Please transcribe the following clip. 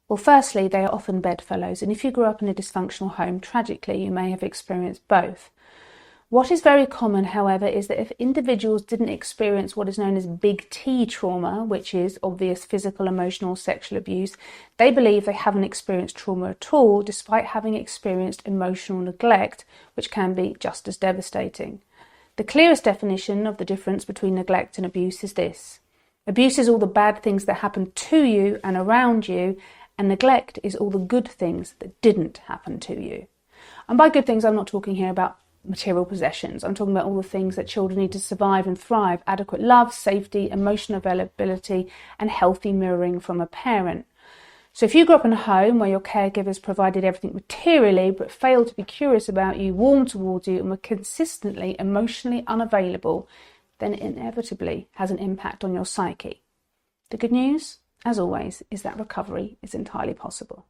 Well, firstly, they are often bedfellows, and if you grew up in a dysfunctional home, tragically, you may have experienced both. What is very common, however, is that if individuals didn't experience what is known as big T trauma, which is obvious physical, emotional, sexual abuse, they believe they haven't experienced trauma at all, despite having experienced emotional neglect, which can be just as devastating. The clearest definition of the difference between neglect and abuse is this. Abuse is all the bad things that happen to you and around you, and neglect is all the good things that didn't happen to you. And by good things, I'm not talking here about material possessions. I'm talking about all the things that children need to survive and thrive: adequate love, safety, emotional availability, and healthy mirroring from a parent. So if you grew up in a home where your caregivers provided everything materially but failed to be curious about you, warm towards you, and were consistently emotionally unavailable, then it inevitably has an impact on your psyche. The good news, as always, is that recovery is entirely possible.